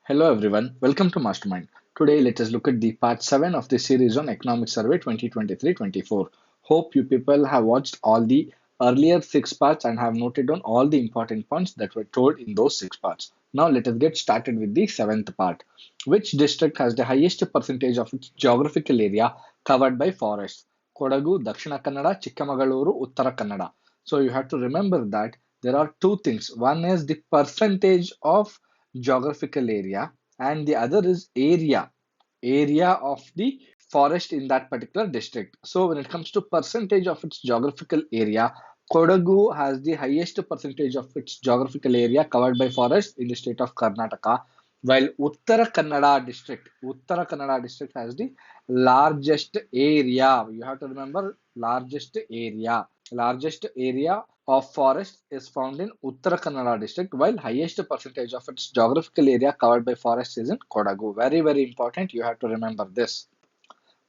Hello everyone, welcome to Mastermind. Today let us look at the part 7 of the series on Economic Survey 2023-24. Hope you people have watched all the earlier 6 parts and have noted down all the important points that were told in those 6 parts. Now let us get started with the 7th part. Which district has the highest percentage of its geographical area covered by forests? Kodagu, Dakshina Kannada, Chikamagaluru, Uttara Kannada. So you have to remember that there are two things. One is the percentage of geographical area and the other is area of the forest in that particular district. So when it comes to percentage of its geographical area, Kodagu has the highest percentage of its geographical area covered by forest in the state of Karnataka, while Uttara Kannada district has the largest area. You have to remember largest area of forest is found in Uttara Kannada district, while highest percentage of its geographical area covered by forest is in Kodagu. Very, very important. You have to remember this.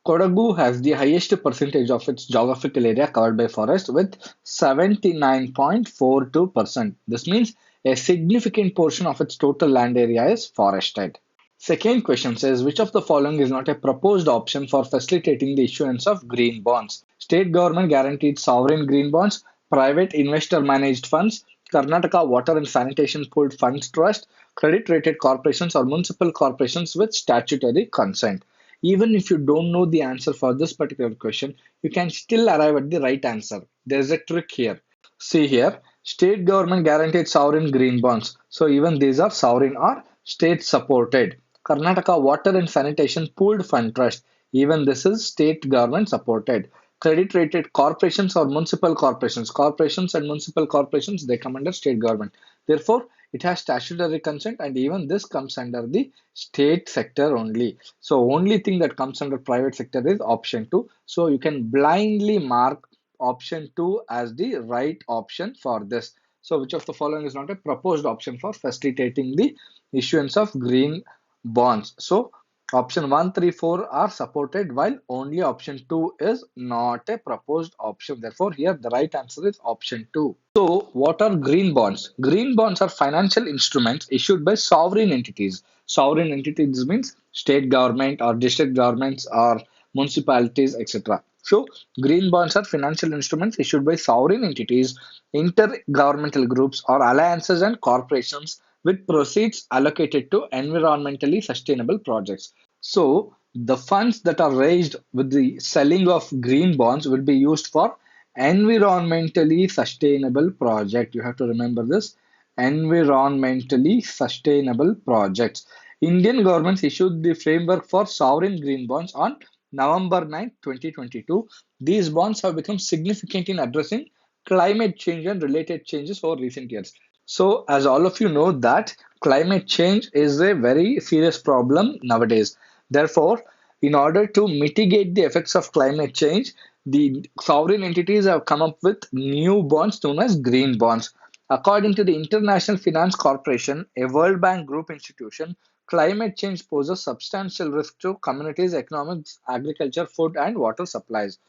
Kodagu has the highest percentage of its geographical area covered by forest with 79.42%. This means a significant portion of its total land area is forested. Second question says, which of the following is not a proposed option for facilitating the issuance of green bonds? State government guaranteed sovereign green bonds, private investor managed funds, Karnataka Water and Sanitation Pooled Funds Trust, credit rated corporations or municipal corporations with statutory consent. Even if you don't know the answer for this particular question, you can still arrive at the right answer. There's a trick here. See here, state government guaranteed sovereign green bonds. So even these are sovereign or state supported. Karnataka Water and Sanitation Pooled Fund Trust. Even this is state government supported. Credit rated corporations or municipal corporations. Corporations and municipal corporations, they come under state government. Therefore, it has statutory consent and even this comes under the state sector only. So only thing that comes under private sector is option 2. So you can blindly mark option 2 as the right option for this. So which of the following is not a proposed option for facilitating the issuance of green bonds? So option 1, 3, 4 are supported while only option 2 is not a proposed option. Therefore, here the right answer is option 2. So what are green bonds? Green bonds are financial instruments issued by sovereign entities. Sovereign entities means state government or district governments or municipalities, etc. So green bonds are financial instruments issued by sovereign entities, intergovernmental groups or alliances and corporations with proceeds allocated to environmentally sustainable projects. So the funds that are raised with the selling of green bonds will be used for environmentally sustainable project. You have to remember this. Environmentally sustainable projects. Indian governments issued the framework for sovereign green bonds on November 9, 2022. These bonds have become significant in addressing climate change and related changes over recent years. So, as all of you know that climate change is a very serious problem nowadays. Therefore, in order to mitigate the effects of climate change, the sovereign entities have come up with new bonds known as green bonds. According to the International Finance Corporation, a World Bank Group institution, climate change poses substantial risk to communities, economics, agriculture, food, and water supplies.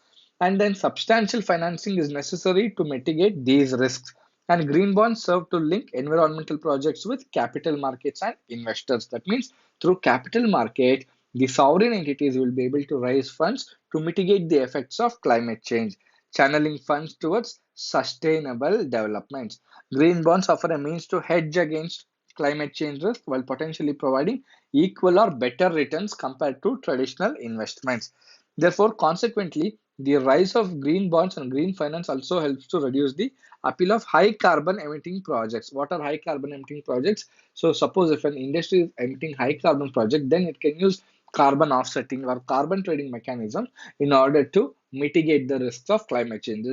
And then substantial financing is necessary to mitigate these risks. And green bonds serve to link environmental projects with capital markets and investors. That means through capital market, the sovereign entities will be able to raise funds to mitigate the effects of climate change, channeling funds towards sustainable developments. Green bonds offer a means to hedge against climate change risk while potentially providing equal or better returns compared to traditional investments. Therefore, consequently, the rise of green bonds and green finance also helps to reduce the appeal of high carbon emitting projects. What are high carbon emitting projects? So suppose if an industry is emitting high carbon project, then it can use carbon offsetting or carbon trading mechanism in order to mitigate the risks of climate change.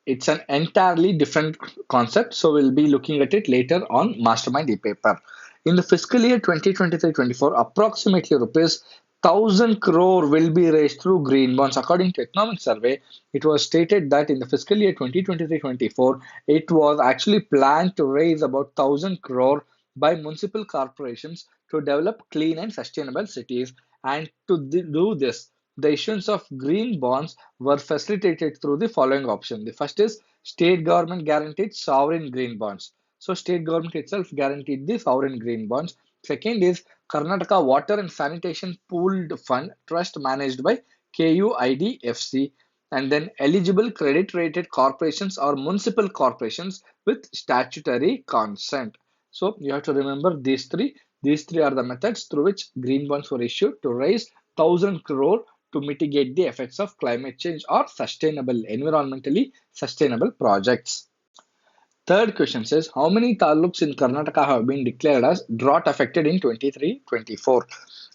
It's an entirely different concept. So we'll be looking at it later on Mastermind e-paper. In the fiscal year 2023-24, approximately rupees 1,000 crore will be raised through green bonds. According to Economic Survey, it was stated that in the fiscal year 2023-24, it was actually planned to raise about 1,000 crore by municipal corporations to develop clean and sustainable cities. And to do this, the issuance of green bonds were facilitated through the following option. The first is state government guaranteed sovereign green bonds. So state government itself guaranteed the sovereign green bonds. Second is Karnataka Water and Sanitation Pooled Fund Trust managed by KUIDFC. And then eligible credit rated corporations or municipal corporations with statutory consent. So you have to remember these three. These three are the methods through which green bonds were issued to raise 1,000 crore to mitigate the effects of climate change or environmentally sustainable projects. Third question says, how many taluks in Karnataka have been declared as drought affected in 23-24?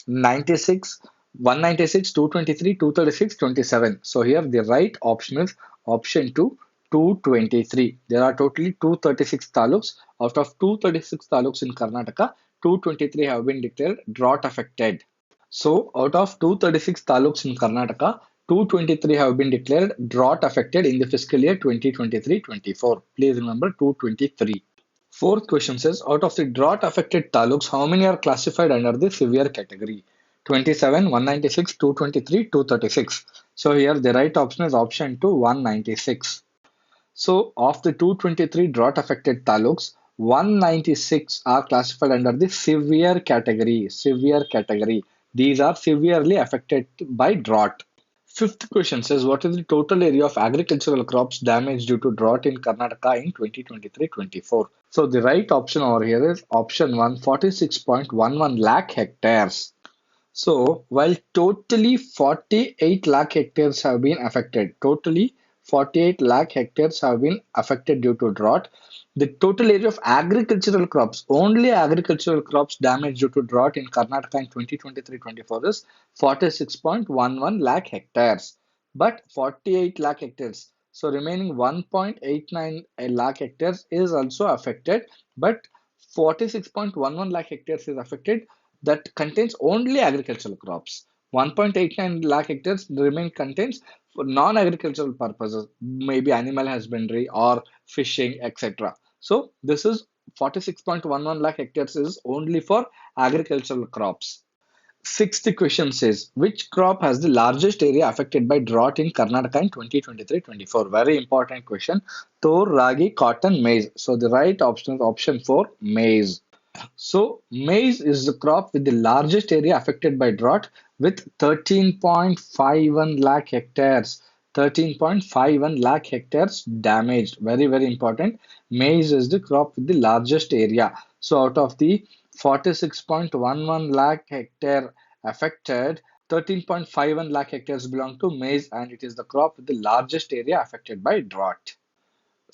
96, 196, 223, 236, 27. So here the right option is option 2, 223. There are totally 236 taluks. Out of 236 taluks in Karnataka, 223 have been declared drought affected. So, out of 236 taluks in Karnataka, 223 have been declared drought affected in the fiscal year 2023-24. Please remember 223. Fourth question says, out of the drought affected taluks, how many are classified under the severe category? 27, 196, 223, 236. So here the right option is option 2, 196. So, of the 223 drought affected taluks, 196 are classified under the severe category. Severe category. These are severely affected by drought. Fifth question says, what is the total area of agricultural crops damaged due to drought in Karnataka in 2023-24? So the right option over here is option 1, 46.11 lakh hectares. So, while totally 48 lakh hectares have been affected, totally 48 lakh hectares have been affected due to drought, the total area of agricultural crops, only agricultural crops damaged due to drought in Karnataka in 2023-24 is 46.11 lakh hectares. But 48 lakh hectares, so remaining 1.89 lakh hectares is also affected, but 46.11 lakh hectares is affected that contains only agricultural crops. 1.89 lakh hectares remain contains for non-agricultural purposes, maybe animal husbandry or fishing, etc. So this is 46.11 lakh hectares is only for agricultural crops. Sixth question says, which crop has the largest area affected by drought in Karnataka in 2023-24? Very important question. Tor, ragi, cotton, maize. So the right option is option 4, maize. So, maize is the crop with the largest area affected by drought with 13.51 lakh hectares. 13.51 lakh hectares damaged. Very, very important. Maize is the crop with the largest area. So, out of the 46.11 lakh hectare affected, 13.51 lakh hectares belong to maize and it is the crop with the largest area affected by drought.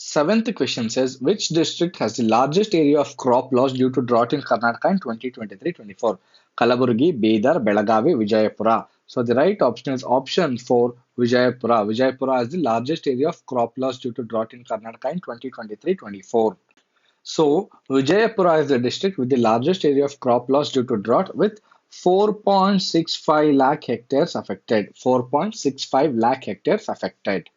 Seventh question says, which district has the largest area of crop loss due to drought in Karnataka in 2023-24? Kalaburgi, Bidar, Belagavi, Vijayapura. So the right option is option 4, Vijayapura. Vijayapura has the largest area of crop loss due to drought in Karnataka in 2023-24. So Vijayapura is the district with the largest area of crop loss due to drought with 4.65 lakh hectares affected. 4.65 lakh hectares affected.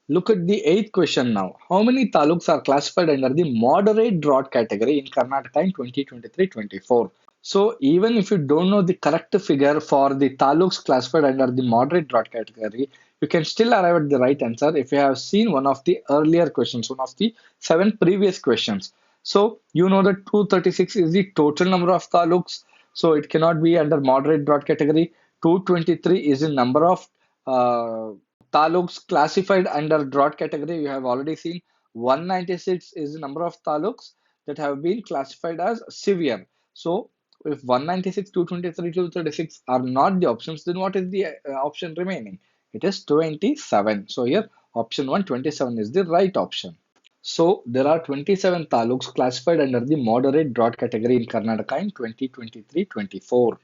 Look at the eighth question now. How many taluks are classified under the moderate drought category in Karnataka in 2023-24? So even if you don't know the correct figure for the taluks classified under the moderate drought category, you can still arrive at the right answer if you have seen one of the earlier questions, one of the 7 previous questions. So you know that 236 is the total number of taluks, so it cannot be under moderate drought category. 223 is the number of uh, taluks classified under drought category. You have already seen 196 is the number of taluks that have been classified as severe. So if 196, 223, 236 are not the options, then what is the option remaining? It is 27. So here option 1, 27 is the right option. So there are 27 taluks classified under the moderate drought category in Karnataka in 2023-24.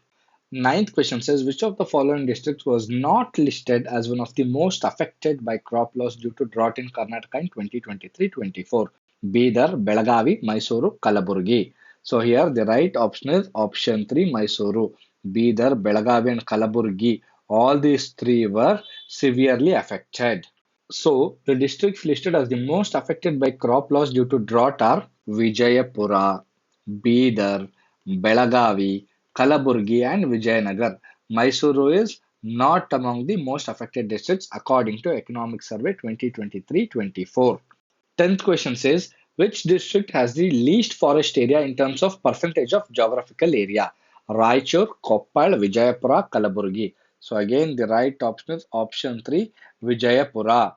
Ninth question says, which of the following districts was not listed as one of the most affected by crop loss due to drought in Karnataka in 2023-24? Bidar, Belagavi, Mysuru, Kalaburgi. So here the right option is option 3, Mysuru. Bidar, Belagavi and Kalaburgi. All these three were severely affected. So the districts listed as the most affected by crop loss due to drought are Vijayapura, Bidar, Belagavi, Kalaburgi, and Vijayanagar. Mysuru is not among the most affected districts according to Economic Survey 2023-24. Tenth question says, Which district has the least forest area in terms of percentage of geographical area? Raichur, Koppal, Vijayapura, Kalaburgi. So again, the right option is option 3, Vijayapura.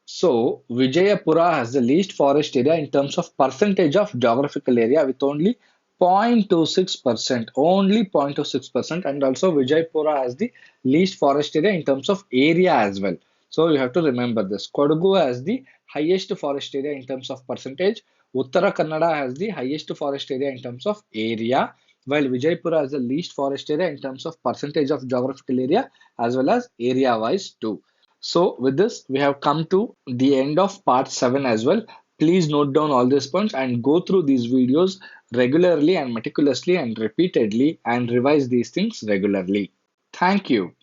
So Vijayapura has the least forest area in terms of percentage of geographical area with only 0.26%, only 0.26%, and also Vijayapura has the least forest area in terms of area as well. So you have to remember this. Kodagu has the highest forest area in terms of percentage. Uttara Kannada has the highest forest area in terms of area, while Vijayapura has the least forest area in terms of percentage of geographical area as well as area wise too. So, with this, we have come to the end of part 7 as well. Please note down all these points and go through these videos regularly and meticulously and repeatedly and revise these things regularly. Thank you.